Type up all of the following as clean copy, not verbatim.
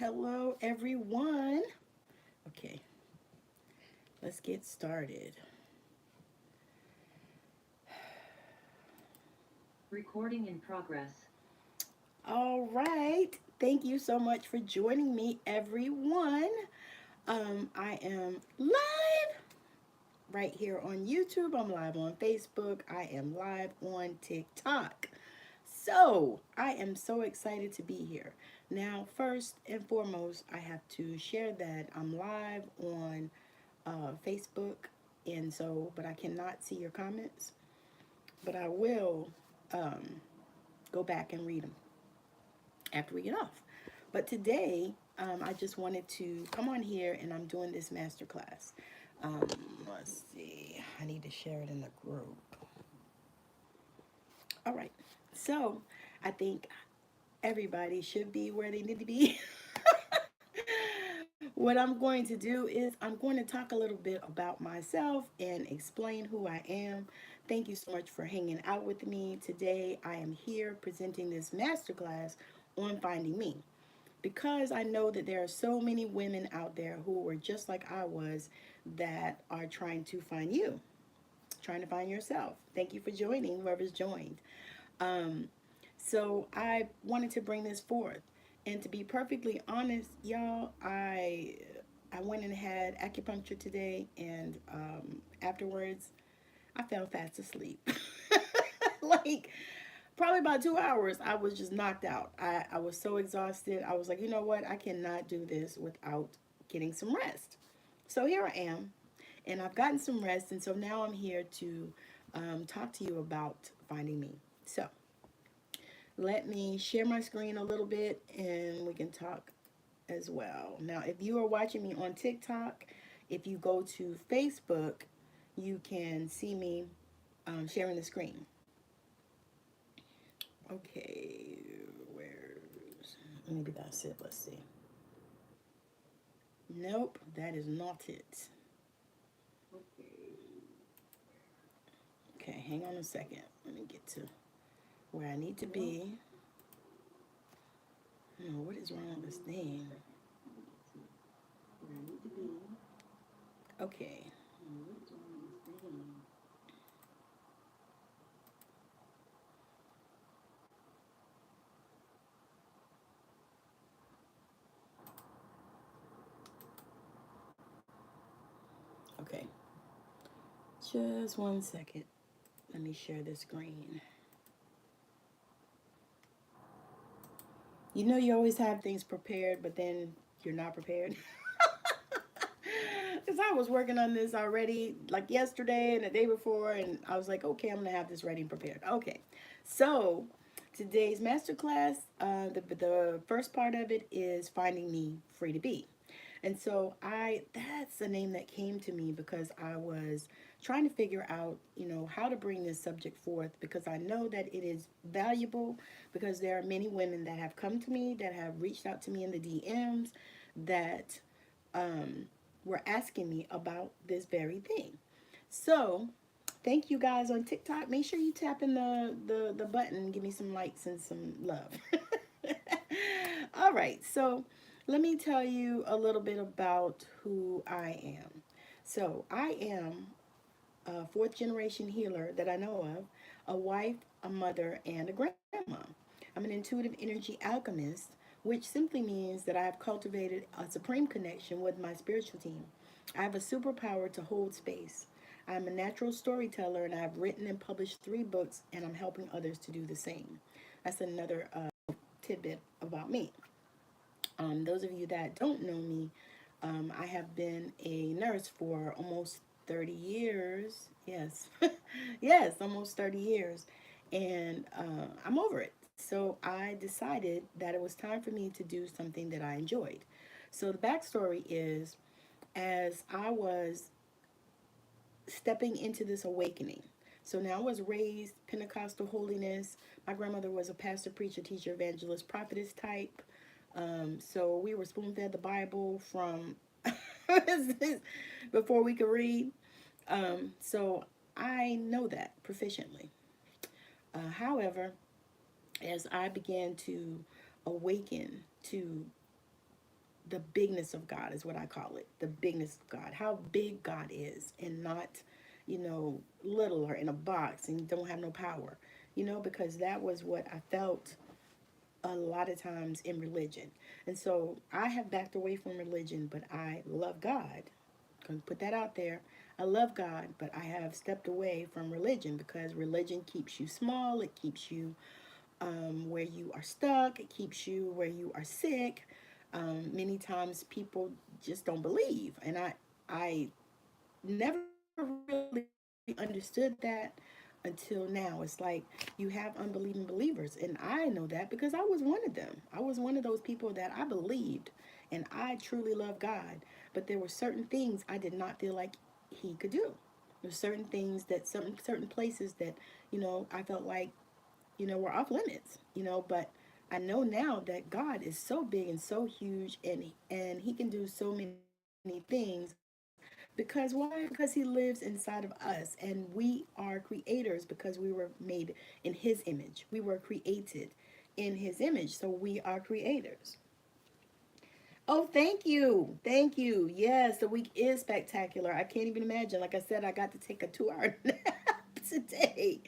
Hello, everyone. Okay, let's get started. Recording in progress. All right. Thank you so much for joining me, everyone. I am live right here on YouTube. I'm live on Facebook. I am live on TikTok. So, I am so excited to be here. Now, first and foremost, I have to share that I'm live on Facebook, and so, but I cannot see your comments, but I will um, go back and read them after we get off. But today, I just wanted to come on here, and I'm doing this masterclass. Um, let's see, I need to share it in the group. All right, so I think everybody should be where they need to be. What I'm going to do is I'm going to talk a little bit about myself and explain who I am. Thank you so much for hanging out with me. Today I am here presenting this masterclass on finding me because I know that there are so many women out there who were just like I was that are trying to find you, trying to find yourself. Thank you for joining, whoever's joined. Um, so I wanted to bring this forth. And to be perfectly honest, y'all, I went and had acupuncture today, and afterwards, I fell fast asleep. Like probably about 2 hours, I was just knocked out. I was so exhausted. I was like, you know what? I cannot do this without getting some rest. So here I am, and I've gotten some rest, and so now I'm here to talk to you about finding me. So let me share my screen a little bit and we can talk as well. Now, if you are watching me on TikTok, if you go to Facebook, you can see me sharing the screen. Okay, where's, maybe that's it. Let's see. Nope, that is not it. Okay, hang on a second. Let me get to where I need to be. No, what is wrong with this thing? Okay. Okay. Just one second. Let me share the screen. You know, you always have things prepared, but then you're not prepared. Because I was working on this already, like yesterday and the day before, and I was like, okay, I'm going to have this ready and prepared. Okay, so today's masterclass, the first part of it is finding me free to be. And so that's the name that came to me because I was trying to figure out, how to bring this subject forth because I know that it is valuable because there are many women that have come to me, that have reached out to me in the DMs that were asking me about this very thing. So thank you guys on TikTok. Make sure you tap in the button, give me some likes and some love. All right, so let me tell you a little bit about who I am. So I am a fourth generation healer that I know of, a wife, a mother, and a grandma. I'm an intuitive energy alchemist, which simply means that I have cultivated a supreme connection with my spiritual team. I have a superpower to hold space. I'm a natural storyteller and I've written and published 3 books and I'm helping others to do the same. That's another tidbit about me. Those of you that don't know me, I have been a nurse for almost 30 years. Yes, yes, almost 30 years. And I'm over it. So I decided that it was time for me to do something that I enjoyed. So the backstory is as I was stepping into this awakening. So now I was raised Pentecostal holiness. My grandmother was a pastor, preacher, teacher, evangelist, prophetess type. So we were spoon fed the Bible from before we could read. So I know that proficiently. However, as I began to awaken to the bigness of God is what I call it. The bigness of God. How big God is, and not, little or in a box and don't have no power. Because that was what I felt a lot of times in religion. And so I have backed away from religion, but I love God. I'm going to put that out there. I love God, but I have stepped away from religion because religion keeps you small. It keeps you where you are stuck. It keeps you where you are sick. Many times people just don't believe. And I never really understood that until now. It's like you have unbelieving believers, and I know that because I was one of them. I was one of those people that I believed, and I truly love God, but there were certain things I did not feel like he could do. There's certain things that certain places that I felt like were off limits, but I know now that God is so big and so huge, and he can do so many things. Because why? Because he lives inside of us, and we are creators because we were made in his image. We were created in his image, so we are creators. Oh, thank you. Thank you. Yes, the week is spectacular. I can't even imagine. Like I said, I got to take a 2 hour nap today,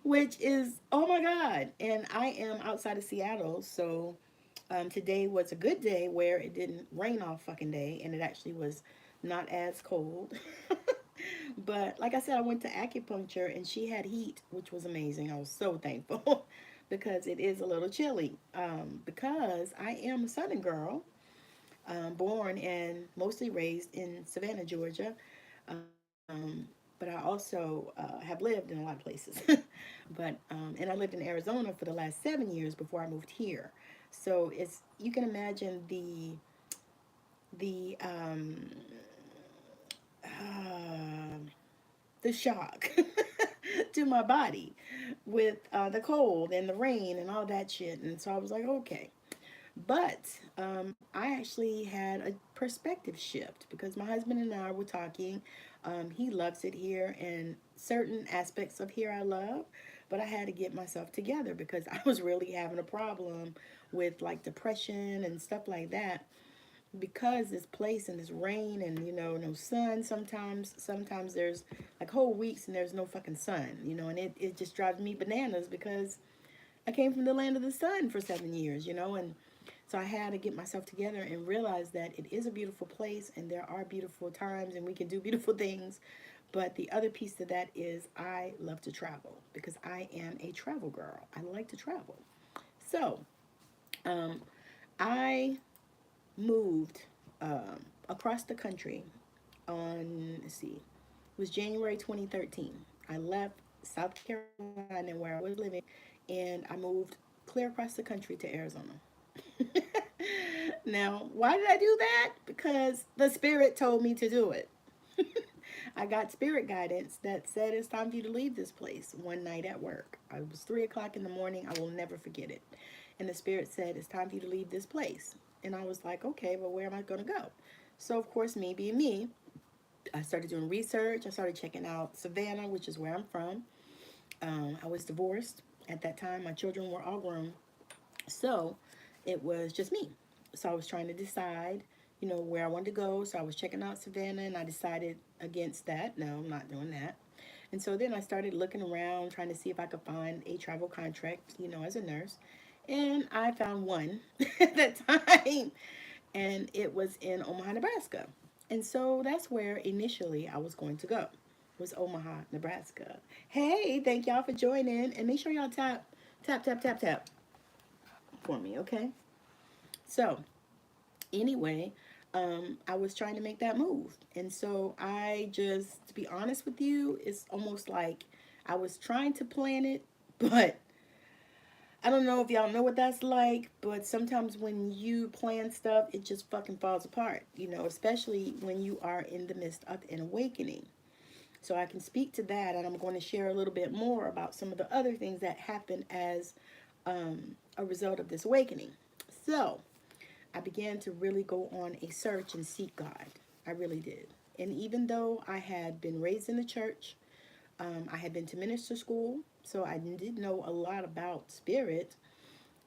which is, oh my God. And I am outside of Seattle. So today was a good day where it didn't rain all fucking day, and it actually was not as cold. But like I said, I went to acupuncture and she had heat, which was amazing. I was so thankful because it is a little chilly. Because I am a Southern girl, born and mostly raised in Savannah, Georgia. But I also have lived in a lot of places. But and I lived in Arizona for the last 7 years before I moved here. So you can imagine the uh, the shock to my body with the cold and the rain and all that shit. And so I was like, okay. But I actually had a perspective shift because my husband and I were talking. He loves it here, and certain aspects of here I love, but I had to get myself together because I was really having a problem with like depression and stuff like that because this place and this rain and no sun. Sometimes there's like whole weeks and there's no fucking sun, and it just drives me bananas because I came from the land of the sun for 7 years, and so I had to get myself together and realize that it is a beautiful place and there are beautiful times and we can do beautiful things. But the other piece to that is I love to travel because I am a travel girl. I like to travel. So um, I moved across the country on, let's see, it was January 2013. I left South Carolina where I was living and I moved clear across the country to Arizona. Now, why did I do that? Because the spirit told me to do it. I got spirit guidance that said it's time for you to leave this place one night at work. It was 3 o'clock in the morning. I will never forget it. And the spirit said it's time for you to leave this place. And I was like, okay, well, where am I going to go? So, of course, me being me, I started doing research. I started checking out Savannah, which is where I'm from. I was divorced at that time. My children were all grown. So it was just me. So I was trying to decide, where I wanted to go. So I was checking out Savannah and I decided against that. No, I'm not doing that. And so then I started looking around, trying to see if I could find a travel contract, as a nurse. And I found one at that time, and it was in Omaha, Nebraska. And so that's where initially I was going to go, was Omaha, Nebraska. Hey, thank y'all for joining, and make sure y'all tap, tap, tap, tap, tap for me, okay? So anyway, I was trying to make that move. And so I just, to be honest with you, it's almost like I was trying to plan it, but I don't know if y'all know what that's like, but sometimes when you plan stuff, it just fucking falls apart, especially when you are in the midst of an awakening. So I can speak to that, and I'm going to share a little bit more about some of the other things that happened as a result of this awakening. So I began to really go on a search and seek God. I really did. And even though I had been raised in the church, I had been to minister school, so I did know a lot about spirit,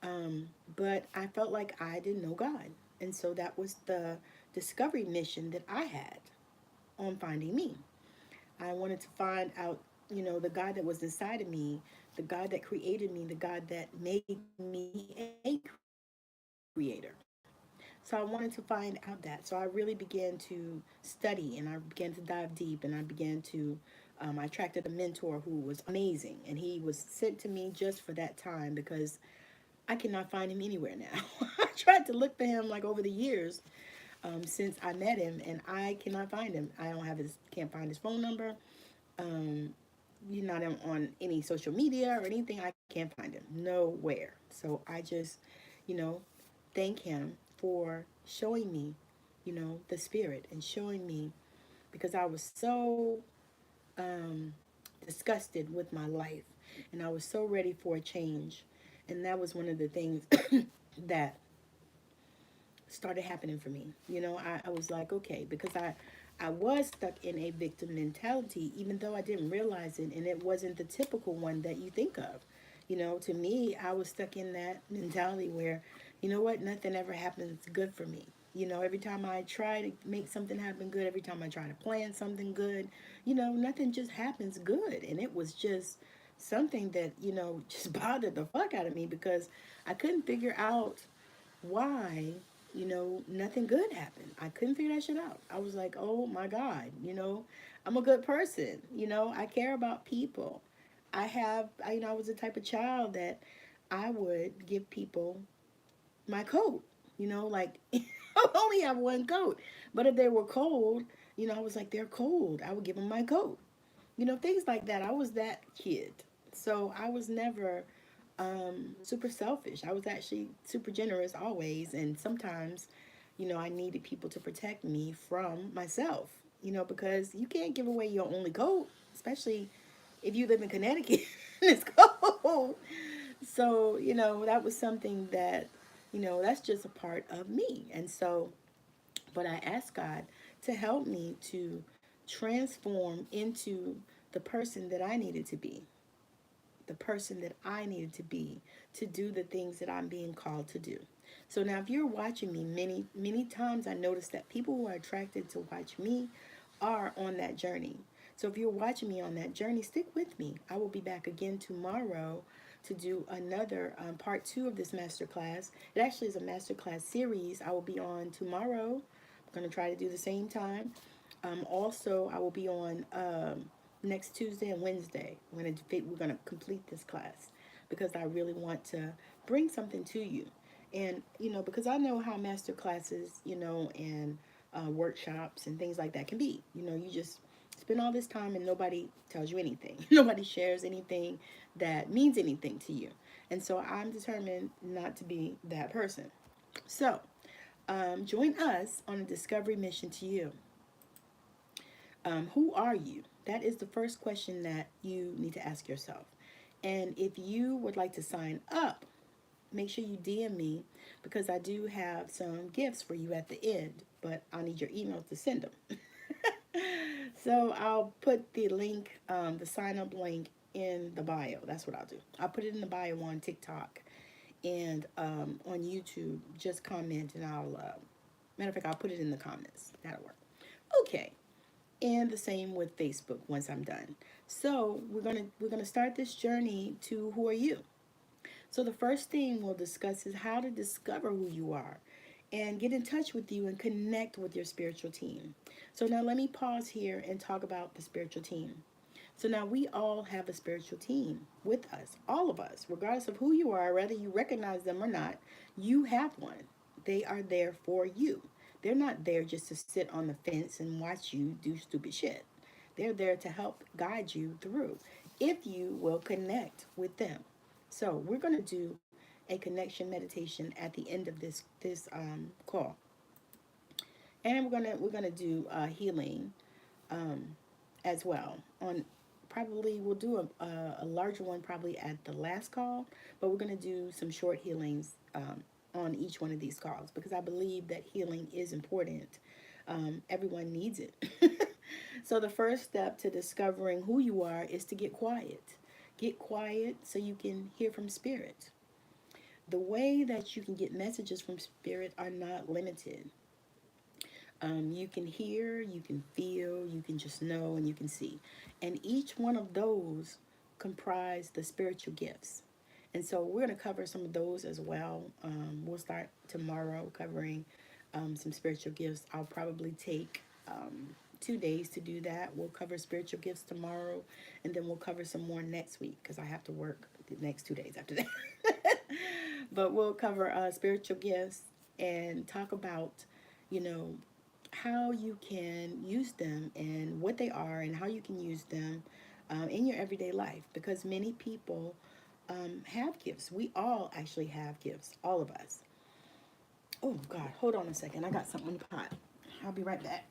but I felt like I didn't know God. And so that was the discovery mission that I had on finding me. I wanted to find out, the God that was inside of me, the God that created me, the God that made me a creator. So I wanted to find out that. So I really began to study and I began to dive deep and I began to, I attracted a mentor who was amazing and he was sent to me just for that time because I cannot find him anywhere now. I tried to look for him like over the years since I met him and I cannot find him. I don't have can't find his phone number. Um, you're not on any social media or anything. I can't find him nowhere. So I just, you know, thank him for showing me, the spirit and showing me because I was so um, disgusted with my life and I was so ready for a change. And that was one of the things that started happening for me. I was like, okay, because I was stuck in a victim mentality, even though I didn't realize it, and it wasn't the typical one that you think of. To me, I was stuck in that mentality where, you know what, nothing ever happens good for me. Every time I try to make something happen good, every time I try to plan something good, nothing just happens good. And it was just something that, just bothered the fuck out of me because I couldn't figure out why, nothing good happened. I couldn't figure that shit out. I was like, oh my God, I'm a good person. I care about people. I was the type of child that I would give people my coat, like I only have one coat. But if they were cold, I was like, they're cold. I would give them my coat. Things like that. I was that kid. So I was never super selfish. I was actually super generous always. And sometimes, I needed people to protect me from myself, because you can't give away your only coat, especially if you live in Connecticut and it's cold. So, that was something that, that's just a part of me. And so, but I asked God to help me to transform into the person that I needed to be, the person that I needed to be to do the things that I'm being called to do. So now, if you're watching me, many times I notice that people who are attracted to watch me are on that journey. So if you're watching me on that journey, stick with me. I will be back again tomorrow to do another part 2 of this masterclass. It actually is a masterclass series. I will be on tomorrow. I'm going to try to do the same time. Also, I will be on next Tuesday and Wednesday. We're gonna complete this class because I really want to bring something to you, and because I know how master classes, and workshops and things like that can be. You just spend all this time and nobody tells you anything. Nobody shares anything that means anything to you, and so I'm determined not to be that person. So join us on a discovery mission to you. Who are you? That is the first question that you need to ask yourself. And if you would like to sign up, make sure you DM me because I do have some gifts for you at the end, but I'll need your email to send them. So I'll put the link, the sign up link in the bio. That's what I'll do. I'll put it in the bio on TikTok and on YouTube. Just comment and matter of fact, I'll put it in the comments. That'll work. Okay. And the same with Facebook once I'm done. So we're gonna start this journey to who are you. So the first thing we'll discuss is how to discover who you are and get in touch with you and connect with your spiritual team. So now let me pause here and talk about the spiritual team. So now we all have a spiritual team with us, all of us, regardless of who you are, whether you recognize them or not, you have one. They are there for you. They're not there just to sit on the fence and watch you do stupid shit. They're there to help guide you through if you will connect with them. So we're going to do a connection meditation at the end of this call, and we're gonna do healing as well. On probably we'll do a larger one probably at the last call, but we're gonna do some short healings on each one of these calls because I believe that healing is important. Everyone needs it. So the first step to discovering who you are is to get quiet. Get quiet so you can hear from spirit. the way that you can get messages from spirit are not limited. You can hear, you can feel, you can just know, and you can see. And each one of those comprise the spiritual gifts. And so we're going to cover some of those as well. We'll start tomorrow covering some spiritual gifts. I'll probably take 2 days to do that. We'll cover spiritual gifts tomorrow, and then we'll cover some more next week because I have to work the next 2 days after that. But we'll cover spiritual gifts and talk about, you know, how you can use them and what they are and how you can use them in your everyday life, because many people have gifts. We all actually have gifts, all of us. Oh, God, hold on a second. I got something in the pot. I'll be right back.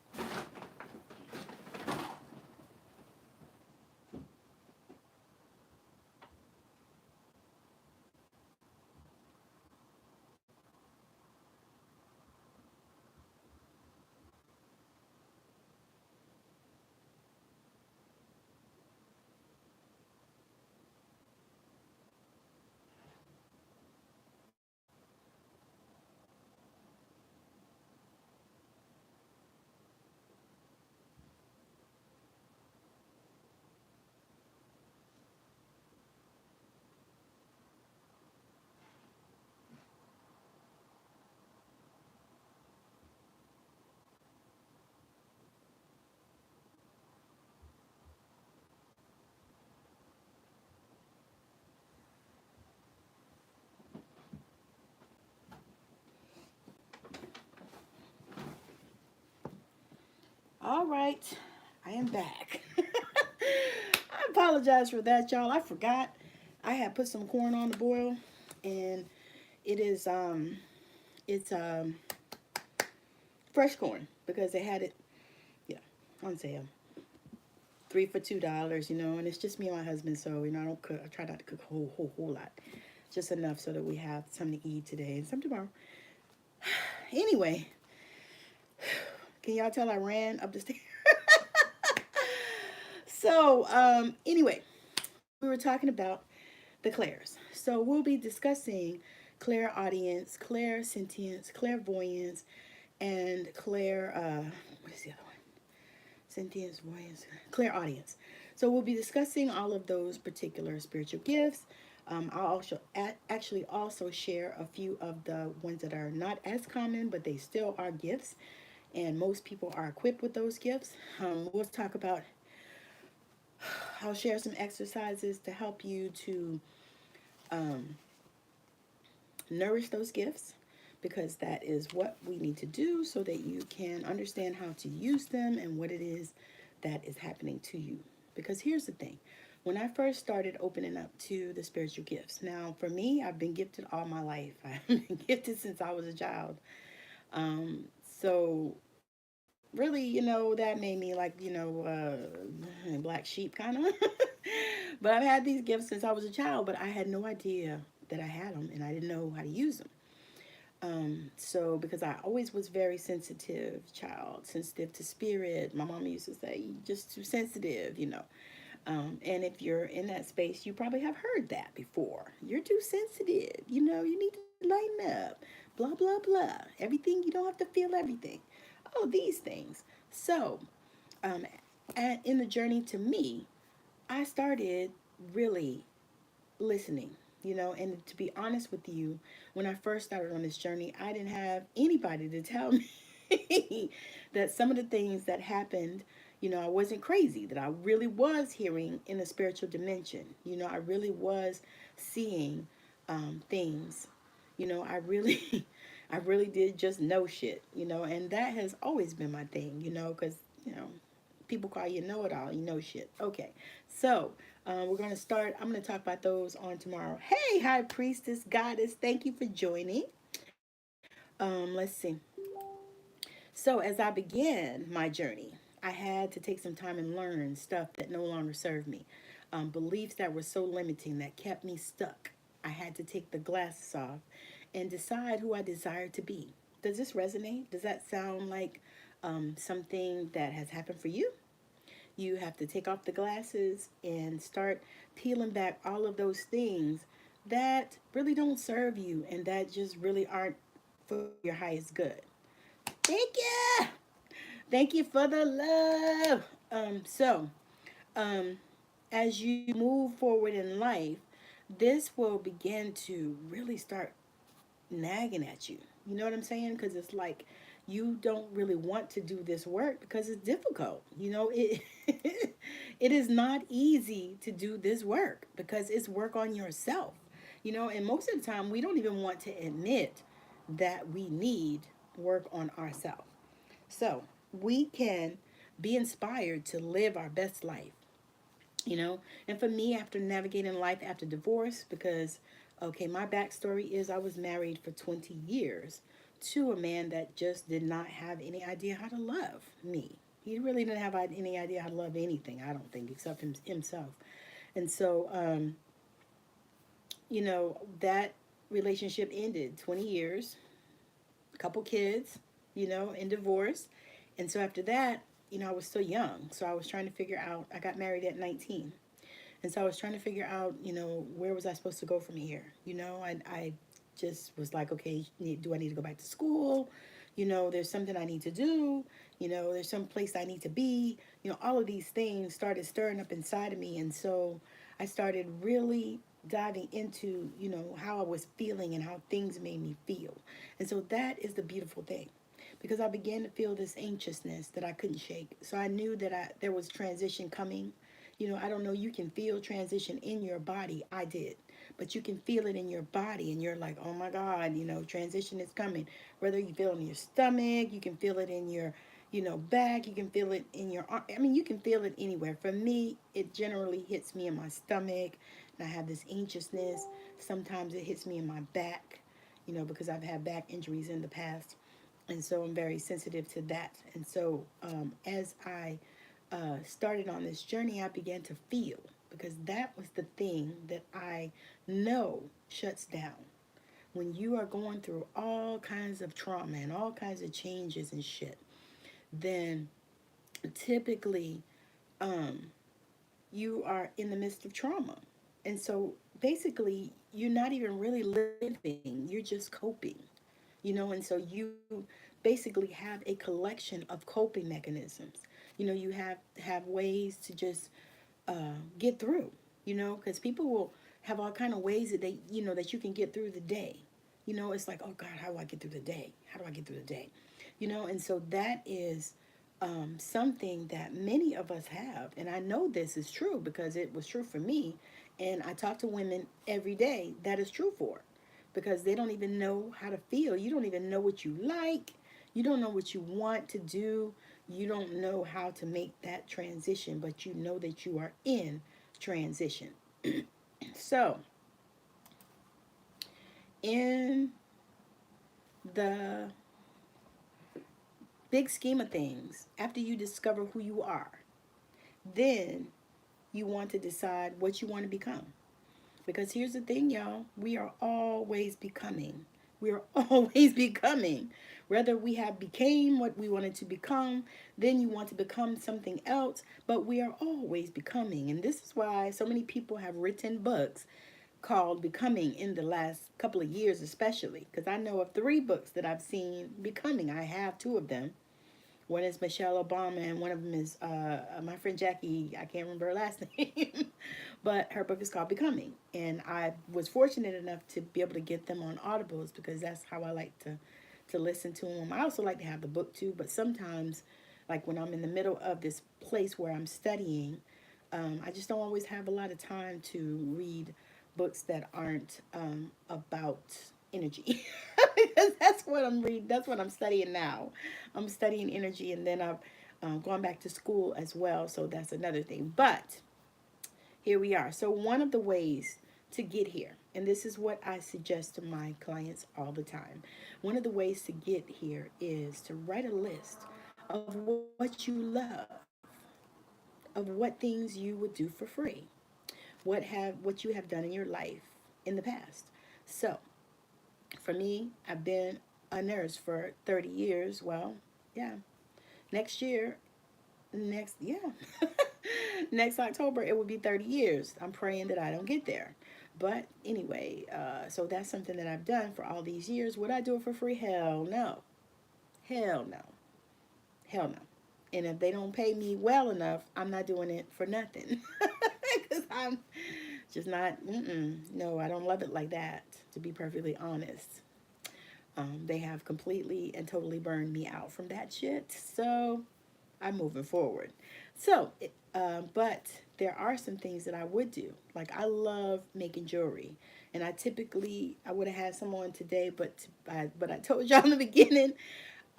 All right, I am back. I apologize for that, y'all. I forgot I had put some corn on the boil, and it is it's fresh corn because they had it, yeah, on sale. 3 for $2, and it's just me and my husband, so I don't cook. I try not to cook a whole lot, just enough so that we have something to eat today and some tomorrow. Anyway, can y'all tell I ran up the stairs? So, anyway, we were talking about the clairs. So we'll be discussing clairaudience, clairsentience, clairvoyance, and what is the other one? Sentience, voyance, clairaudience. So we'll be discussing all of those particular spiritual gifts. I'll also actually also share a few of the ones that are not as common, but they still are gifts, and most people are equipped with those gifts. We'll talk about. I'll share some exercises to help you to nourish those gifts, because that is what we need to do so that you can understand how to use them and what it is that is happening to you. Because here's the thing. When I first started opening up to the spiritual gifts, now for me, I've been gifted all my life. I've been gifted since I was a child. So really, that made me like, black sheep kind of. But I've had these gifts since I was a child, but I had no idea that I had them, and I didn't know how to use them. So because I always was very sensitive child, sensitive to spirit. My mom used to say, "You just too sensitive." And if you're in that space, you probably have heard that before. You're too sensitive. You need to lighten up. Blah, blah, blah. Everything, you don't have to feel everything. Oh, these things. So, in the journey to me, I started really listening, and to be honest with you, when I first started on this journey, I didn't have anybody to tell me that some of the things that happened, I wasn't crazy, that I really was hearing in a spiritual dimension. I really was seeing things. I really, I really did just know shit, and that has always been my thing, because, people call you know-it-all, you know shit. Okay, so we're going to start. I'm going to talk about those on tomorrow. Hey, High Priestess, Goddess, thank you for joining. Let's see. So as I began my journey, I had to take some time and learn stuff that no longer served me. Beliefs that were so limiting that kept me stuck. I had to take the glasses off and decide who I desired to be. Does this resonate? Does that sound like something that has happened for you? You have to take off the glasses and start peeling back all of those things that really don't serve you and that just really aren't for your highest good. Thank you. Thank you for the love. Um, as you move forward in life, this will begin to really start nagging at you. You know what I'm saying? Because it's like you don't really want to do this work because it's difficult. It it is not easy to do this work because it's work on yourself. And most of the time we don't even want to admit that we need work on ourselves. So we can be inspired to live our best life. And for me, after navigating life after divorce, because okay, my backstory is I was married for 20 years to a man that just did not have any idea how to love me. He really didn't have any idea how to love anything, I don't think, except himself. And so that relationship ended. 20 years, a couple kids, in divorce. And so after that, I was still young. So I was trying to figure out, I got married at 19. And so I was trying to figure out, where was I supposed to go from here? I just was like, okay, do I need to go back to school? There's something I need to do. There's some place I need to be. All of these things started stirring up inside of me. And so I started really diving into, how I was feeling and how things made me feel. And so that is the beautiful thing, because I began to feel this anxiousness that I couldn't shake. So I knew that there was transition coming. I don't know, you can feel transition in your body. I did. But you can feel it in your body and you're like, oh my God, transition is coming. Whether you feel it in your stomach, you can feel it in your, back, you can feel it in your arm. I mean, you can feel it anywhere. For me, it generally hits me in my stomach and I have this anxiousness. Sometimes it hits me in my back, because I've had back injuries in the past. And so I'm very sensitive to that. And so as I started on this journey, I began to feel, because that was the thing that I know shuts down. When you are going through all kinds of trauma and all kinds of changes and shit, then typically you are in the midst of trauma. And so basically, you're not even really living, you're just coping. And so you basically have a collection of coping mechanisms. You have ways to just get through, because people will have all kind of ways that they, that you can get through the day. It's like, oh God, how do I get through the day? How do I get through the day? And so that is something that many of us have. And I know this is true because it was true for me. And I talk to women every day that is true for, because they don't even know how to feel. You don't even know what you like. You don't know what you want to do. You don't know how to make that transition, but you know that you are in transition. So, in the big scheme of things, after you discover who you are, then you want to decide what you want to become. Because here's the thing, y'all, we are always becoming. We are always becoming. Whether we have became what we wanted to become, then you want to become something else, but we are always becoming. And this is why so many people have written books called Becoming in the last couple of years, especially. Because I know of 3 books that I've seen Becoming. I have 2 of them. One is Michelle Obama, and one of them is my friend Jackie. I can't remember her last name, but her book is called Becoming. And I was fortunate enough to be able to get them on Audibles, because that's how I like to listen to them. I also like to have the book too, but sometimes, like when I'm in the middle of this place where I'm studying, I just don't always have a lot of time to read books that aren't about energy. Because that's what I'm reading. That's what I'm studying now. I'm studying energy, and then I've gone back to school as well. So that's another thing. But here we are. So one of the ways to get here, and this is what I suggest to my clients all the time. One of the ways to get here is to write a list of what you love, of what things you would do for free, what you have done in your life in the past. So for me, I've been a nurse for 30 years. Well, yeah. Next year, next October, it will be 30 years. I'm praying that I don't get there. But anyway, so that's something that I've done for all these years. Would I do it for free? Hell no. Hell no. Hell no. And if they don't pay me well enough, I'm not doing it for nothing. Because I'm just not, no, I don't love it like that, to be perfectly honest. They have completely and totally burned me out from that shit. So I'm moving forward. So, but there are some things that I would do. Like I love making jewelry, and I would have had some on today, but I told y'all in the beginning,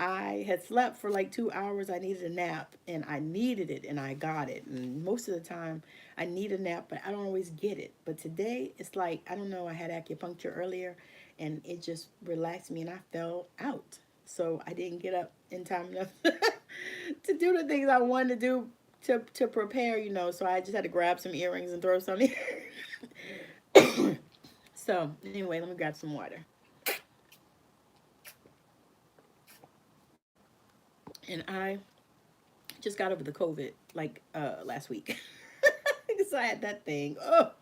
I had slept for like 2 hours. I needed a nap, and I needed it, and I got it. And most of the time, I need a nap, but I don't always get it. But today, it's like, I don't know, I had acupuncture earlier, and it just relaxed me, and I fell out. So I didn't get up in time enough to do the things I wanted to do to prepare, So I just had to grab some earrings and throw some in. So anyway, let me grab some water. And I just got over the COVID like last week. Because I had that thing. Oh,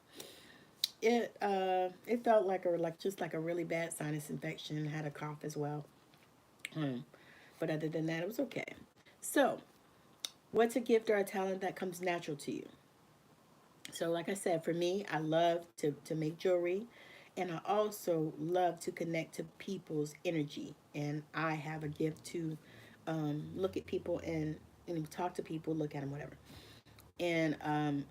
it felt like a really bad sinus infection. Had a cough as well. But other than that, it was okay. So, what's a gift or a talent that comes natural to you? So, like I said, for me, I love to make jewelry, and I also love to connect to people's energy. And I have a gift to look at people and talk to people, look at them, whatever, and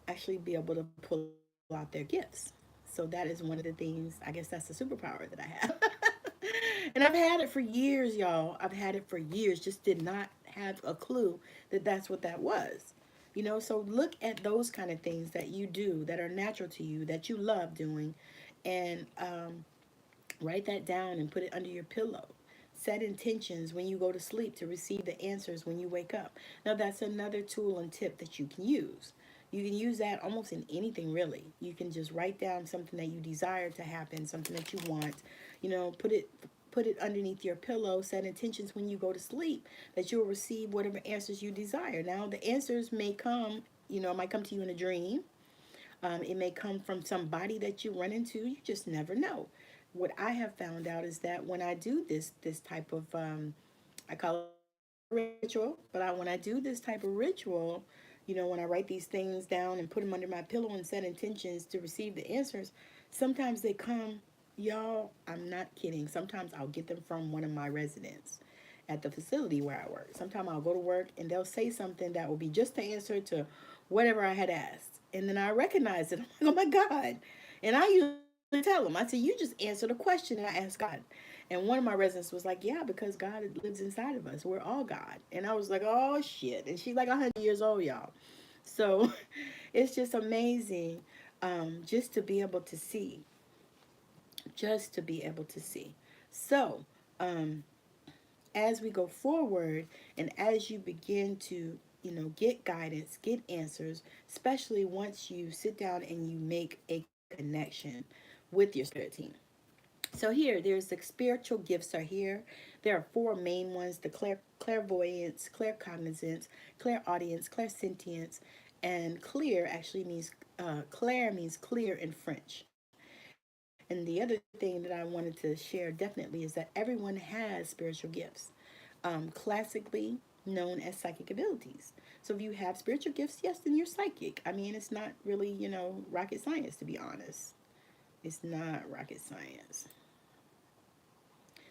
actually be able to pull out their gifts. So that is one of the things. I guess that's the superpower that I have. And I've had it for years, y'all. I've had it for years. Just did not have a clue that that's what that was. So look at those kind of things that you do that are natural to you, that you love doing, and write that down and put it under your pillow. Set intentions when you go to sleep to receive the answers when you wake up. Now, that's another tool and tip that you can use. You can use that almost in anything, really. You can just write down something that you desire to happen, something that you want. Put it underneath your pillow. Set intentions when you go to sleep that you'll receive whatever answers you desire. Now, the answers may come. It might come to you in a dream. It may come from somebody that you run into. You just never know. What I have found out is that when I do this type of I call it ritual, but when I do this type of ritual, when I write these things down and put them under my pillow and set intentions to receive the answers, sometimes they come, y'all. I'm not kidding. Sometimes I'll get them from one of my residents at the facility where I work. Sometimes I'll go to work and they'll say something that will be just the answer to whatever I had asked. And then I recognize it. I'm like, oh my God. And I usually tell them, I say, you just answered a question that I asked God. And one of my residents was like, yeah, because God lives inside of us. We're all God. And I was like, oh shit. And she's like 100 years old, y'all. So it's just amazing just to be able to see. Just to be able to see. So, as we go forward and as you begin to get guidance, get answers, especially once you sit down and you make a connection with your spirit team. So here, there's the spiritual gifts are here. There are four main ones: the clairvoyance, claircognizance, clairaudience, clairsentience, and clear actually means clair means clear in French. And the other thing that I wanted to share definitely is that everyone has spiritual gifts, classically known as psychic abilities. So if you have spiritual gifts, yes, then you're psychic. I mean, it's not really, rocket science, to be honest. It's not rocket science.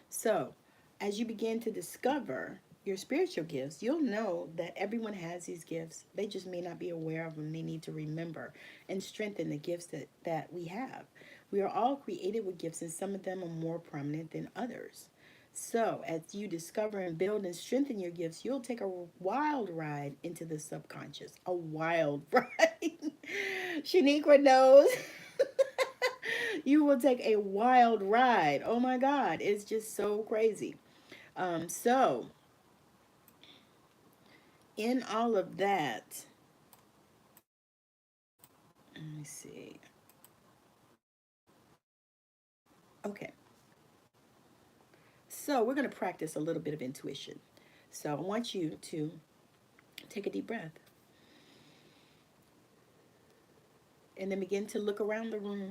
So, as you begin to discover your spiritual gifts, you'll know that everyone has these gifts. They just may not be aware of them. They need to remember and strengthen the gifts that we have. We are all created with gifts, and some of them are more prominent than others. So, as you discover and build and strengthen your gifts, you'll take a wild ride into the subconscious. A wild ride. Shaniqua knows. You will take a wild ride. Oh my God, it's just so crazy. So, in all of that, let me see. Okay, so we're going to practice a little bit of intuition. So, I want you to take a deep breath and then begin to look around the room